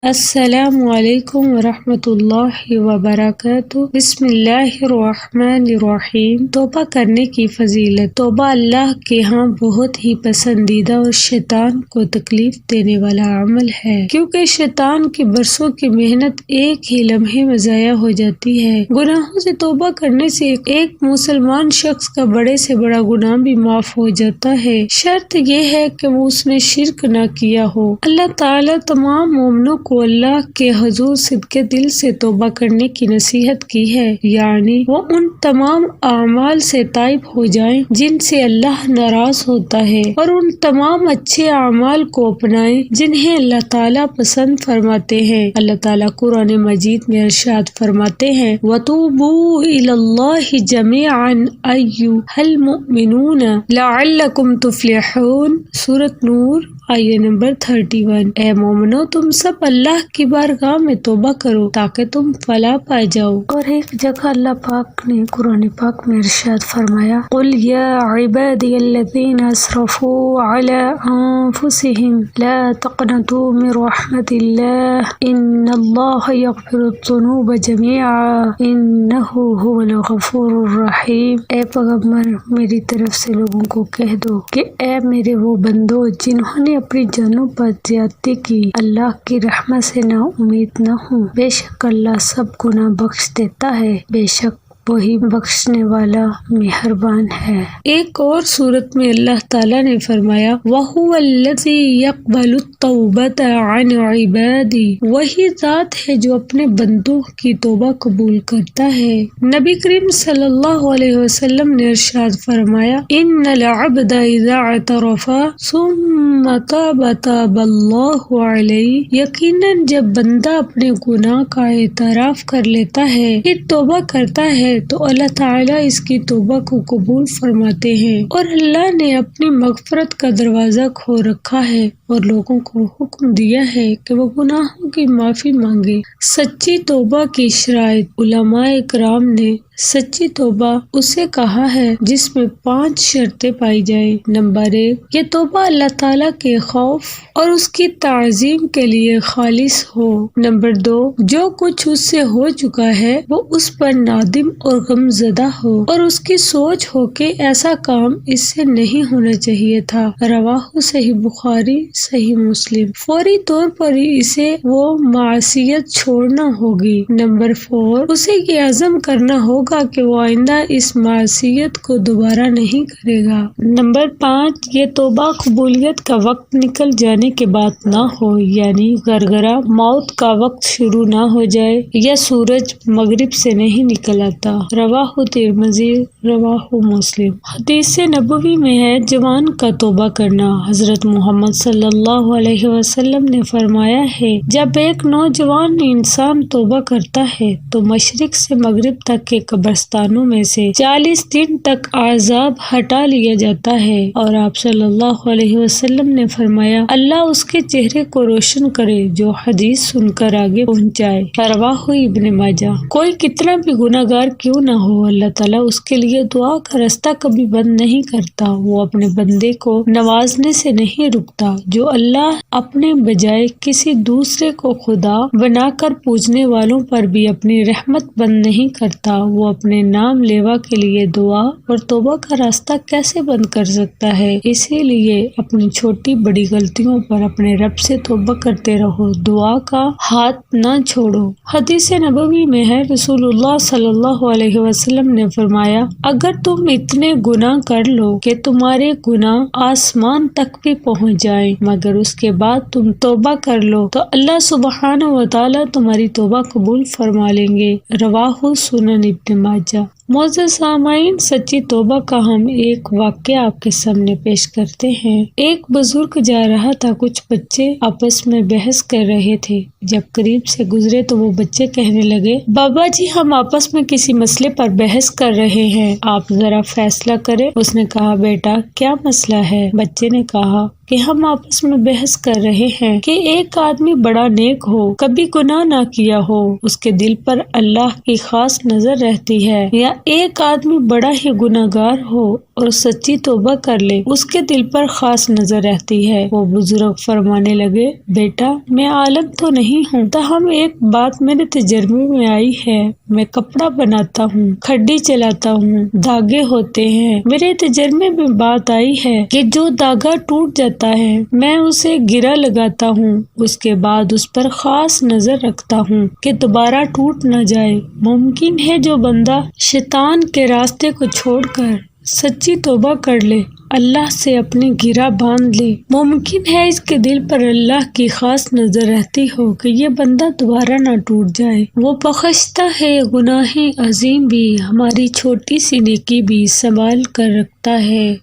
السلام علیکم ورحمۃ اللہ وبرکاتہ۔ بسم اللہ الرحمن الرحیم۔ توبہ کرنے کی فضیلت۔ توبہ اللہ کے ہاں بہت ہی پسندیدہ اور شیطان کو تکلیف دینے والا عمل ہے، کیونکہ شیطان کی برسوں کی محنت ایک ہی لمحے میں ضائع ہو جاتی ہے۔ گناہوں سے توبہ کرنے سے ایک مسلمان شخص کا بڑے سے بڑا گناہ بھی معاف ہو جاتا ہے، شرط یہ ہے کہ وہ اس نے شرک نہ کیا ہو۔ اللہ تعالیٰ تمام مومنوں کو اللہ کے حضور صدقے دل سے توبہ کرنے کی نصیحت کی ہے، یعنی وہ ان تمام اعمال سے تائب ہو جائیں جن سے اللہ ناراض ہوتا ہے، اور ان تمام اچھے اعمال کو اپنائیں جنہیں اللہ تعالیٰ پسند فرماتے ہیں۔ اللہ تعالیٰ قرآن مجید میں ارشاد فرماتے ہیں وَتُوبُوا إِلَى اللَّهِ جَمِيعًا أَيُّهَا الْمُؤْمِنُونَ لَعَلَّكُمْ تُفْلِحُونَ۔ سورۃ نور آیہ نمبر 31۔ اے مومنو، تم سب اللہ کی بارگاہ میں توبہ کرو تاکہ تم فلاح پا جاؤ۔ اور ایک جگہ اللہ پاک نے قرآن پاک میں ارشاد فرمایا قُلْ يَا عِبَادِيَ الَّذِينَ أَسْرَفُوا عَلَىٰ أَنفُسِهِمْ لَا تَقْنَطُوا مِن رَحْمَةِ اللَّهِ إِنَّ اللَّهَ يَغْفِرُ الذُّنُوبَ جَمِيعًا إِنَّهُ هُوَ الْغَفُورُ الرَّحِيمُ۔ اے پیغمبر، میری طرف سے لوگوں کو کہہ دو کہ اے میرے وہ بندو جنہوں نے اپنی جانوں پر زیادتی کی، اللہ کی رحمت سے نا امید نہ ہوں، بے شک اللہ سب گناہ بخش دیتا ہے، بے شک وہی بخشنے والا مہربان ہے۔ ایک اور صورت میں اللہ تعالیٰ نے فرمایا وَهُوَ الَّذِي يَقْبَلُ التَّوْبَةَ عَنْ عِبَادِهِ، وہی ذات ہے جو اپنے بندوں کی توبہ قبول کرتا ہے۔ نبی کریم صلی اللہ علیہ وسلم نے ارشاد فرمایا إِنَّ الْعَبْدَ إِذَا اعْتَرَفَ ثُمَّ تَابَ تَابَ اللَّهُ عَلَيْهِ، یقیناً جب بندہ اپنے گناہ کا اعتراف کر لیتا ہے پھر توبہ کرتا ہے تو اللہ تعالیٰ اس کی توبہ کو قبول فرماتے ہیں، اور اللہ نے اپنی مغفرت کا دروازہ کھول رکھا ہے اور لوگوں کو حکم دیا ہے کہ وہ گناہوں کی معافی مانگے۔ سچی توبہ کی شرائط۔ علماء اکرام نے سچی توبہ اسے کہا ہے جس میں 5 شرطیں پائی جائیں۔ نمبر 1، یہ توبہ اللہ تعالیٰ کے خوف اور اس کی تعظیم کے لیے خالص ہو۔ نمبر 2، جو کچھ اس سے ہو چکا ہے وہ اس پر نادم اور غم زدہ ہو، اور اس کی سوچ ہو کہ ایسا کام اس سے نہیں ہونا چاہیے تھا۔ رواہ صحیح بخاری، صحیح مسلم۔ فوری طور پر ہی اسے وہ معصیت چھوڑنا ہوگی۔ نمبر 4، اسے یہ عزم کرنا ہوگا کہ وہ آئندہ اس معصیت کو دوبارہ نہیں کرے گا۔ نمبر 5، یہ توبہ قبولیت کا وقت نکل جانے کے بعد نہ ہو، یعنی گرگرہ موت کا وقت شروع نہ ہو جائے یا سورج مغرب سے نہیں نکل آتا۔ رواہ ترمذی، رواہ مسلم۔ حدیث نبوی میں ہے جوان کا توبہ کرنا۔ حضرت محمد صلی اللہ علیہ وسلم نے فرمایا ہے جب ایک نوجوان انسان توبہ کرتا ہے تو مشرق سے مغرب تک کے قبرستانوں میں سے 40 دن تک عذاب ہٹا لیا جاتا ہے، اور آپ صلی اللہ علیہ وسلم نے فرمایا اللہ اس کے چہرے کو روشن کرے جو حدیث سن کر آگے پہنچائے۔ رواہ ابن ماجہ۔ کوئی کتنا بھی گناہ گار کیوں نہ ہو، اللہ تعالیٰ اس کے لیے دعا کا رستہ کبھی بند نہیں کرتا۔ وہ اپنے بندے کو نوازنے سے نہیں رکتا۔ جو اللہ اپنے بجائے کسی دوسرے کو خدا بنا کر پوجنے والوں پر بھی اپنی رحمت بند نہیں کرتا، وہ اپنے نام لیوا کے لیے دعا اور توبہ کا راستہ کیسے بند کر سکتا ہے؟ اسی لیے اپنی چھوٹی بڑی غلطیوں پر اپنے رب سے توبہ کرتے رہو، دعا کا ہاتھ نہ چھوڑو۔ حدیث نبوی میں ہے رسول اللہ صلی اللہ علیہ وسلم نے فرمایا اگر تم اتنے گناہ کر لو کہ تمہارے گناہ آسمان تک بھی پہنچ جائیں مگر اس کے بعد تم توبہ کر لو تو اللہ سبحانہ و تعالیٰ تمہاری توبہ قبول فرما لیں گے۔ رواہ سنن ابن ماجہ۔ معزز سامعین، سچی توبہ کا ہم ایک واقعہ آپ کے سامنے پیش کرتے ہیں۔ ایک بزرگ جا رہا تھا، کچھ بچے آپس میں بحث کر رہے تھے۔ جب قریب سے گزرے تو وہ بچے کہنے لگے بابا جی ہم آپس میں کسی مسئلے پر بحث کر رہے ہیں، آپ ذرا فیصلہ کریں۔ اس نے کہا بیٹا کیا مسئلہ ہے؟ بچے نے کہا کہ ہم آپس میں بحث کر رہے ہیں کہ ایک آدمی بڑا نیک ہو، کبھی گناہ نہ کیا ہو، اس کے دل پر اللہ کی خاص نظر رہتی ہے، یا ایک آدمی بڑا ہی گناہگار ہو اور سچی توبہ کر لے اس کے دل پر خاص نظر رہتی ہے۔ وہ بزرگ فرمانے لگے، بیٹا میں عالم تو نہیں ہوں، تاہم ایک بات میرے تجربے میں آئی ہے، میں کپڑا بناتا ہوں، کھڈی چلاتا ہوں، دھاگے ہوتے ہیں، میرے تجربے میں بات آئی ہے کہ جو دھاگا ٹوٹ جاتا ہے میں اسے گرہ لگاتا ہوں، اس کے بعد اس پر خاص نظر رکھتا ہوں کہ دوبارہ ٹوٹ نہ جائے۔ ممکن ہے جو بندہ شیطان کے راستے کو چھوڑ کر سچی توبہ کر لے، اللہ سے اپنی گرہ باندھ لے، ممکن ہے اس کے دل پر اللہ کی خاص نظر رہتی ہو کہ یہ بندہ دوبارہ نہ ٹوٹ جائے۔ وہ بخشتا ہے گناہ عظیم بھی، ہماری چھوٹی سی نیکی بھی سنبھال کر رکھتا ہے۔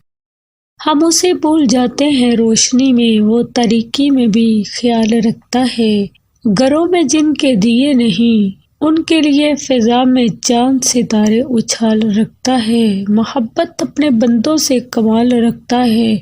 ہم اسے بھول جاتے ہیں روشنی میں، وہ تاریکی میں بھی خیال رکھتا ہے۔ گھروں میں جن کے دیے نہیں ان کے لیے فضا میں چاند ستارے اچھال رکھتا ہے۔ محبت اپنے بندوں سے کمال رکھتا ہے،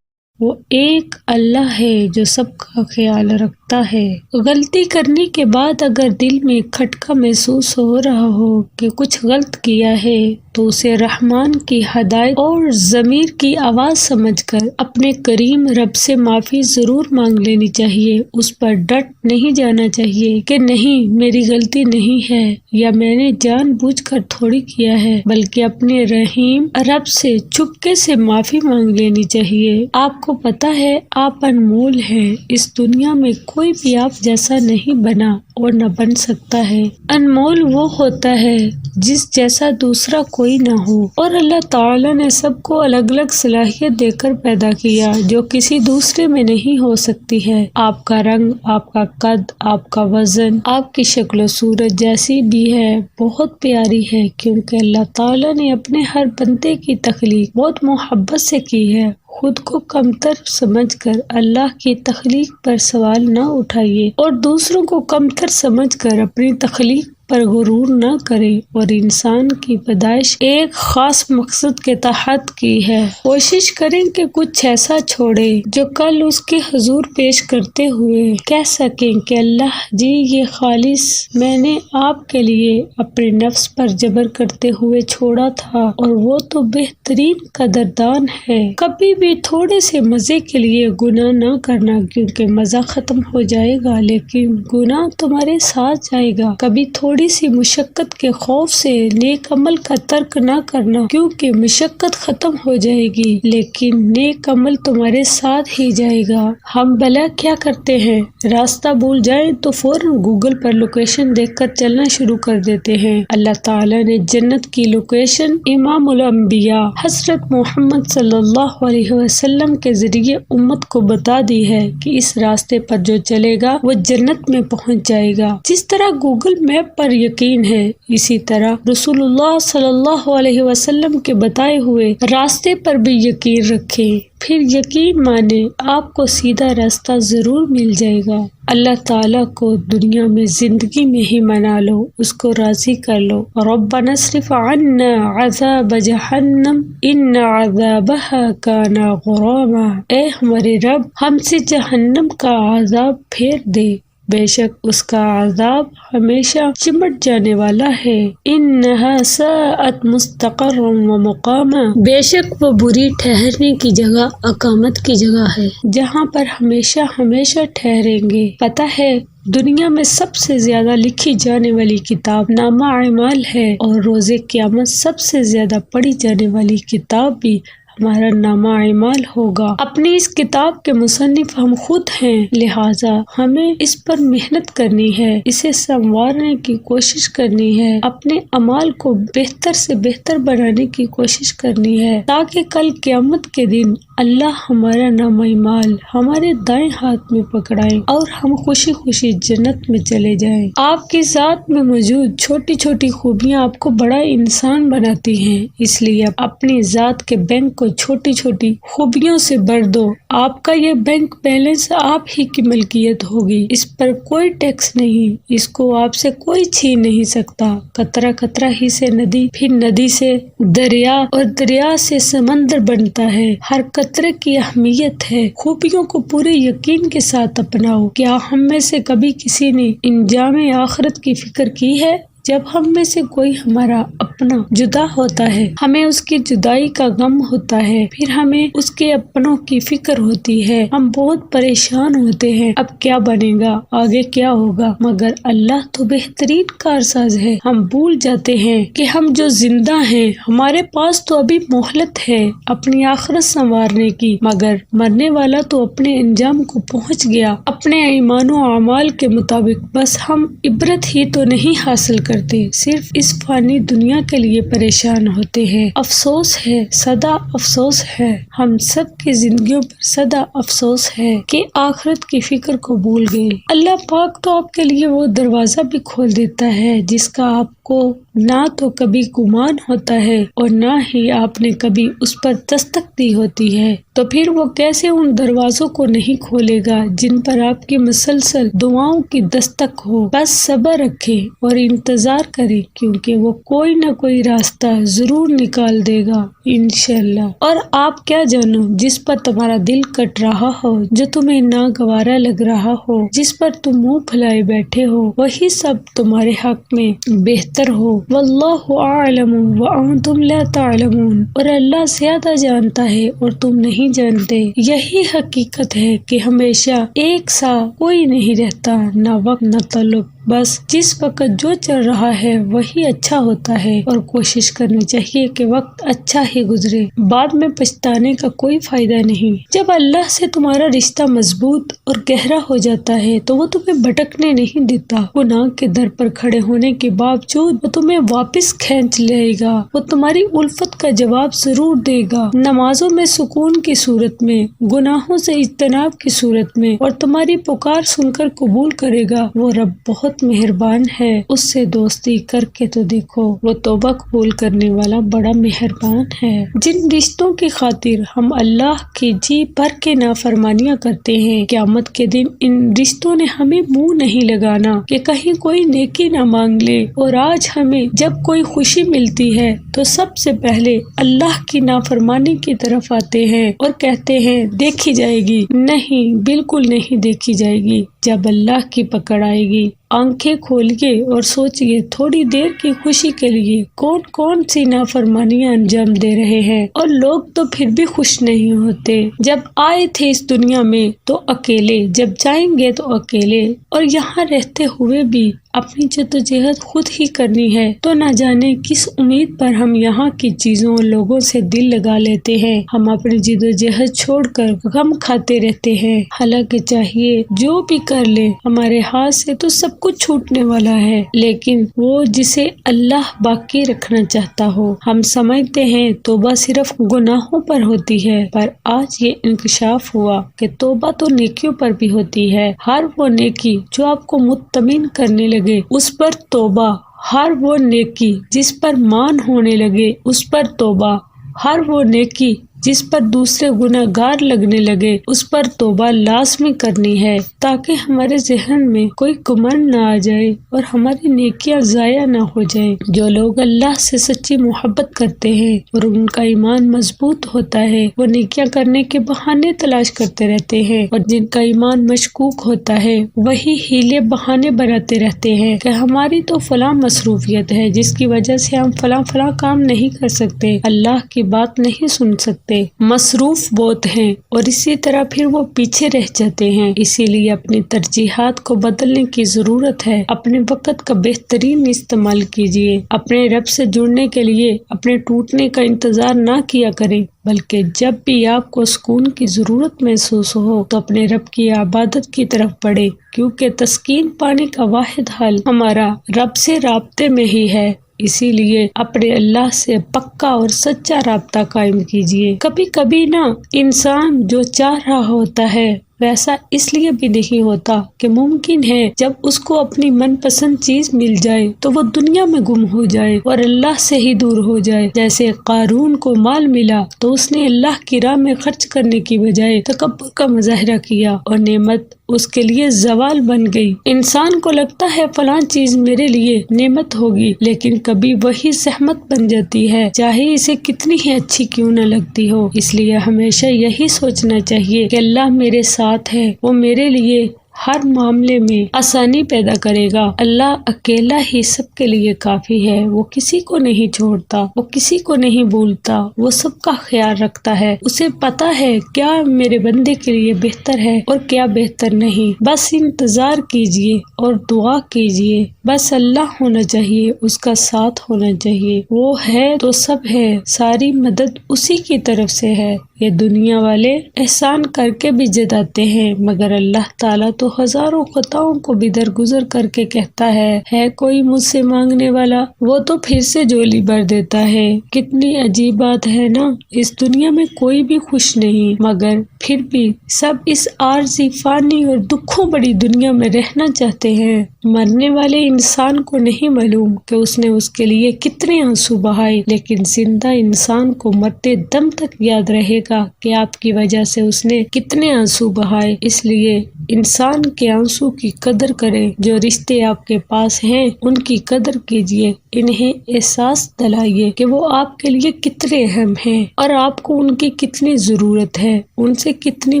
وہ ایک اللہ ہے جو سب کا خیال رکھتا ہے۔ غلطی کرنے کے بعد اگر دل میں کھٹکا محسوس ہو رہا ہو کہ کچھ غلط کیا ہے تو اسے رحمان کی ہدایت اور ضمیر کی آواز سمجھ کر اپنے کریم رب سے معافی ضرور مانگ لینی چاہیے۔ اس پر ڈٹ نہیں جانا چاہیے کہ نہیں میری غلطی نہیں ہے یا میں نے جان بوجھ کر تھوڑی کیا ہے، بلکہ اپنے رحیم رب سے چپکے سے معافی مانگ لینی چاہیے۔ آپ کو پتہ ہے آپ انمول ہیں، اس دنیا میں کوئی بھی آپ جیسا نہیں بنا اور نہ بن سکتا ہے۔ انمول وہ ہوتا ہے جس جیسا دوسرا کوئی نہ ہو، اور اللہ تعالیٰ نے سب کو الگ الگ صلاحیت دے کر پیدا کیا جو کسی دوسرے میں نہیں ہو سکتی ہے۔ آپ کا رنگ، آپ کا قد، آپ کا وزن، آپ کی شکل و صورت جیسی بھی ہے بہت پیاری ہے، کیونکہ اللہ تعالیٰ نے اپنے ہر بندے کی تخلیق بہت محبت سے کی ہے۔ خود کو کمتر سمجھ کر اللہ کی تخلیق پر سوال نہ اٹھائیے اور دوسروں کو کمتر سمجھ کر اپنی تخلیق پر غرور نہ کرے، اور انسان کی پیدائش ایک خاص مقصد کے تحت کی ہے۔ کوشش کریں کہ کچھ ایسا چھوڑے جو کل اس کے حضور پیش کرتے ہوئے کہہ سکیں کہ اللہ جی یہ خالص میں نے آپ کے لیے اپنے نفس پر جبر کرتے ہوئے چھوڑا تھا، اور وہ تو بہترین قدردان ہے۔ کبھی بھی تھوڑے سے مزے کے لیے گناہ نہ کرنا، کیونکہ مزہ ختم ہو جائے گا لیکن گناہ تمہارے ساتھ جائے گا۔ کبھی تھوڑی سی مشقت کے خوف سے نیک عمل کا ترک نہ کرنا، کیونکہ مشقت ختم ہو جائے گی لیکن نیک عمل تمہارے ساتھ ہی جائے گا۔ ہم بھلا کیا کرتے ہیں، راستہ بھول جائیں تو فوراً گوگل پر لوکیشن دیکھ کر چلنا شروع کر دیتے ہیں۔ اللہ تعالیٰ نے جنت کی لوکیشن امام الانبیاء حضرت محمد صلی اللہ علیہ وسلم کے ذریعے امت کو بتا دی ہے کہ اس راستے پر جو چلے گا وہ جنت میں پہنچ جائے گا۔ جس طرح گوگل میپ پر یقین ہے، اسی طرح رسول اللہ صلی اللہ علیہ وسلم کے بتائے ہوئے راستے پر بھی یقین رکھیں، پھر یقین مانے آپ کو سیدھا راستہ ضرور مل جائے گا۔ اللہ تعالیٰ کو دنیا میں زندگی میں ہی منا لو، اس کو راضی کر لو۔ ربنا اصرف عنا عذاب جہنم ان عذابها کان غراما، اے ہمارے رب ہم سے جہنم کا عذاب پھیر دے، بے شک اس کا عذاب ہمیشہ چمٹ جانے والا ہے۔ انہا ساءت مستقرا و مقاما، بے شک وہ بری ٹھہرنے کی جگہ، اقامت کی جگہ ہے جہاں پر ہمیشہ ہمیشہ ٹھہریں گے۔ پتہ ہے دنیا میں سب سے زیادہ لکھی جانے والی کتاب نامہ اعمال ہے، اور روز قیامت سب سے زیادہ پڑھی جانے والی کتاب بھی ہمارا نامہ اعمال ہوگا۔ اپنی اس کتاب کے مصنف ہم خود ہیں، لہٰذا ہمیں اس پر محنت کرنی ہے، اسے سنوارنے کی کوشش کرنی ہے، اپنے اعمال کو بہتر سے بہتر بنانے کی کوشش کرنی ہے، تاکہ کل قیامت کے دن اللہ ہمارا نامہ اعمال ہمارے دائیں ہاتھ میں پکڑائیں اور ہم خوشی خوشی جنت میں چلے جائیں۔ آپ کی ذات میں موجود چھوٹی چھوٹی خوبیاں آپ کو بڑا انسان بناتی ہیں، اس لیے اپنی ذات کے بینک کو چھوٹی چھوٹی خوبیوں سے بھر دو۔ آپ کا یہ بینک بیلنس آپ ہی کی ملکیت ہوگی، اس پر کوئی ٹیکس نہیں، اس کو آپ سے کوئی چھین نہیں سکتا۔ قطرہ قطرہ ہی سے ندی، پھر ندی سے دریا، اور دریا سے سمندر بنتا ہے۔ ہر قطرے کی اہمیت ہے۔ خوبیوں کو پورے یقین کے ساتھ اپناؤ۔ کیا ہم میں سے کبھی کسی نے انجام آخرت کی فکر کی ہے؟ جب ہم میں سے کوئی ہمارا اپنا جدا ہوتا ہے ہمیں اس کی جدائی کا غم ہوتا ہے، پھر ہمیں اس کے اپنوں کی فکر ہوتی ہے، ہم بہت پریشان ہوتے ہیں اب کیا بنے گا، آگے کیا ہوگا، مگر اللہ تو بہترین کارساز ہے۔ ہم بھول جاتے ہیں کہ ہم جو زندہ ہیں ہمارے پاس تو ابھی مہلت ہے اپنی آخرت سنوارنے کی، مگر مرنے والا تو اپنے انجام کو پہنچ گیا اپنے ایمان و اعمال کے مطابق، بس ہم عبرت ہی تو نہیں حاصل کرتے، صرف اس فانی دنیا کے لیے پریشان ہوتے ہیں۔ افسوس ہے، سدا افسوس ہے، ہم سب کی زندگیوں پر سدا افسوس ہے کہ آخرت کی فکر کو بھول گئے۔ اللہ پاک تو آپ کے لیے وہ دروازہ بھی کھول دیتا ہے جس کا آپ کو نہ تو کبھی گمان ہوتا ہے اور نہ ہی آپ نے کبھی اس پر دستک دی ہوتی ہے، تو پھر وہ کیسے ان دروازوں کو نہیں کھولے گا جن پر آپ کی مسلسل دعاؤں کی دستک ہو۔ بس صبر رکھے اور انتظار کرے، کیونکہ وہ کوئی نہ کوئی راستہ ضرور نکال دے گا انشاءاللہ۔ اور آپ کیا جانو، جس پر تمہارا دل کٹ رہا ہو، جو تمہیں ناگوارا لگ رہا ہو، جس پر تم منہ پھلائے بیٹھے ہو، وہی سب تمہارے حق میں بہتر ہو۔ واللہ اعلم وانتم لا تعلمون، اور اللہ زیادہ جانتا ہے اور تم نہیں جانتے۔ یہی حقیقت ہے کہ ہمیشہ ایک سا کوئی نہیں رہتا، نہ وقت نہ تعلق، بس جس وقت جو چل رہا ہے وہی اچھا ہوتا ہے، اور کوشش کرنی چاہیے کہ وقت اچھا ہی گزرے، بعد میں پچھتانے کا کوئی فائدہ نہیں۔ جب اللہ سے تمہارا رشتہ مضبوط اور گہرا ہو جاتا ہے تو وہ تمہیں بھٹکنے نہیں دیتا، گناہ کے در پر کھڑے ہونے کے باوجود وہ تمہیں واپس کھینچ لے گا، وہ تمہاری الفت کا جواب ضرور دے گا، نمازوں میں سکون کی صورت میں، گناہوں سے اجتناب کی صورت میں، اور تمہاری پکار سن کر قبول کرے گا۔ وہ رب بہت مہربان ہے، اس سے دوستی کر کے تو دیکھو، وہ توبہ قبول کرنے والا بڑا مہربان ہے۔ جن رشتوں کی خاطر ہم اللہ کی جی بھر کے نافرمانیاں کرتے ہیں، قیامت کے دن ان رشتوں نے ہمیں منہ نہیں لگانا کہ کہیں کوئی نیکی نہ مانگ لے، اور آج ہمیں جب کوئی خوشی ملتی ہے تو سب سے پہلے اللہ کی نافرمانی کی طرف آتے ہیں اور کہتے ہیں دیکھی جائے گی۔ نہیں، بالکل نہیں دیکھی جائے گی۔ جب اللہ کی پکڑ آئے گی، آنکھیں کھولیے اور سوچئے تھوڑی دیر کی خوشی کے لیے کون کون سی نافرمانیاں انجام دے رہے ہیں، اور لوگ تو پھر بھی خوش نہیں ہوتے۔ جب آئے تھے اس دنیا میں تو اکیلے، جب جائیں گے تو اکیلے، اور یہاں رہتے ہوئے بھی اپنی جدوجہد خود ہی کرنی ہے، تو نہ جانے کس امید پر ہم یہاں کی چیزوں اور لوگوں سے دل لگا لیتے ہیں۔ ہم اپنی جدوجہد چھوڑ کر غم کھاتے رہتے ہیں، حالانکہ چاہیے جو بھی کر لیں ہمارے ہاتھ سے تو سب کچھ چھوٹنے والا ہے، لیکن وہ جسے اللہ باقی رکھنا چاہتا ہو۔ ہم سمجھتے ہیں توبہ صرف گناہوں پر ہوتی ہے، پر آج یہ انکشاف ہوا کہ توبہ تو نیکیوں پر بھی ہوتی ہے۔ ہر وہ نیکی جو آپ کو مطمئن کرنے لگے اس پر توبہ، ہر وہ نیکی جس پر مان ہونے لگے اس پر توبہ، ہر وہ نیکی جس پر دوسرے گناہ گار لگنے لگے اس پر توبہ لازمی کرنی ہے، تاکہ ہمارے ذہن میں کوئی گمن نہ آ جائے اور ہماری نیکیاں ضائع نہ ہو جائیں۔ جو لوگ اللہ سے سچی محبت کرتے ہیں اور ان کا ایمان مضبوط ہوتا ہے، وہ نیکیاں کرنے کے بہانے تلاش کرتے رہتے ہیں، اور جن کا ایمان مشکوک ہوتا ہے وہی ہیلے بہانے بناتے رہتے ہیں کہ ہماری تو فلاں مصروفیت ہے جس کی وجہ سے ہم فلاں کام نہیں کر سکتے، اللہ کی بات نہیں سن سکتے، مصروف بہت ہیں، اور اسی طرح پھر وہ پیچھے رہ جاتے ہیں۔ اسی لیے اپنی ترجیحات کو بدلنے کی ضرورت ہے۔ اپنے وقت کا بہترین استعمال کیجیے۔ اپنے رب سے جڑنے کے لیے اپنے ٹوٹنے کا انتظار نہ کیا کریں، بلکہ جب بھی آپ کو سکون کی ضرورت محسوس ہو تو اپنے رب کی عبادت کی طرف بڑھے، کیونکہ تسکین پانے کا واحد حل ہمارا رب سے رابطے میں ہی ہے۔ اسی لیے اپنے اللہ سے پکا اور سچا رابطہ قائم کیجیے۔ کبھی کبھی نا انسان جو چاہ رہا ہوتا ہے ویسا اس لیے بھی نہیں ہوتا کہ ممکن ہے جب اس کو اپنی من پسند چیز مل جائے تو وہ دنیا میں گم ہو جائے اور اللہ سے ہی دور ہو جائے۔ جیسے قارون کو مال ملا تو اس نے اللہ کی راہ میں خرچ کرنے کی بجائے تکبر کا مظاہرہ کیا اور نعمت اس کے لیے زوال بن گئی۔ انسان کو لگتا ہے فلاں چیز میرے لیے نعمت ہوگی، لیکن کبھی وہی زحمت بن جاتی ہے، چاہے اسے کتنی ہی اچھی کیوں نہ لگتی ہو۔ اس لیے ہمیشہ یہی سوچنا چاہیے کہ اللہ میرے ساتھ ہے، وہ میرے لیے ہر معاملے میں آسانی پیدا کرے گا۔ اللہ اکیلا ہی سب کے لیے کافی ہے، وہ کسی کو نہیں چھوڑتا، وہ کسی کو نہیں بھولتا، وہ سب کا خیال رکھتا ہے، اسے پتا ہے کیا میرے بندے کے لیے بہتر ہے اور کیا بہتر نہیں۔ بس انتظار کیجئے اور دعا کیجئے، بس اللہ ہونا چاہیے، اس کا ساتھ ہونا چاہیے، وہ ہے تو سب ہے، ساری مدد اسی کی طرف سے ہے۔ یہ دنیا والے احسان کر کے بھی جتاتے ہیں، مگر اللہ تعالیٰ تو ہزاروں خطاؤں کو بھی درگزر کر کے کہتا ہے کوئی مجھ سے مانگنے والا، وہ تو پھر سے جھولی بھر دیتا ہے۔ کتنی عجیب بات ہے نا، اس دنیا میں کوئی بھی خوش نہیں، مگر پھر بھی سب اس عارضی فانی اور دکھوں بڑی دنیا میں رہنا چاہتے ہیں۔ مرنے والے انسان کو نہیں معلوم کہ اس نے اس کے لیے کتنے آنسو بہائے، لیکن زندہ انسان کو مرتے دم تک یاد رہے گا کہ آپ کی وجہ سے اس نے کتنے آنسو بہائے۔ اس لیے انسان کے آنسو کی قدر کریں، جو رشتے آپ کے پاس ہیں ان کی قدر کیجیے، انہیں احساس دلائیے کہ وہ آپ کے لیے کتنے اہم ہیں اور آپ کو ان کی کتنی ضرورت ہے، ان سے کتنی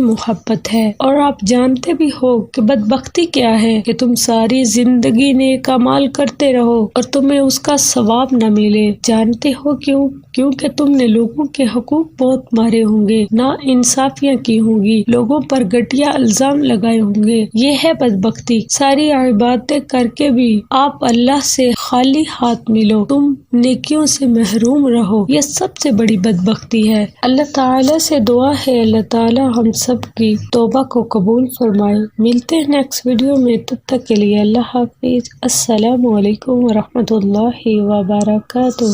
محبت ہے۔ اور آپ جانتے بھی ہو کہ بدبختی کیا ہے کہ تم ساری زندگی نیک اعمال کرتے رہو اور تمہیں اس کا ثواب نہ ملے۔ جانتے ہو کیوں؟ کیونکہ تم نے لوگوں کے حقوق بہت مارے ہوں گے، نا انصافیاں کی ہوں گی، لوگوں پر گھٹیا الزام لگائے ہوں گے۔ یہ ہے بدبختی۔ ساری عبادتیں کر کے بھی آپ اللہ سے خالی ہاتھ ملو، تم نیکیوں سے محروم رہو، یہ سب سے بڑی بدبختی ہے۔ اللہ تعالیٰ سے دعا ہے اللہ تعالیٰ ہم سب کی توبہ کو قبول فرمائے۔ ملتے ہیں نیکسٹ ویڈیو میں، تب تک کے لیے اللہ حافظ۔ السلام علیکم ورحمۃ اللہ وبرکاتہ۔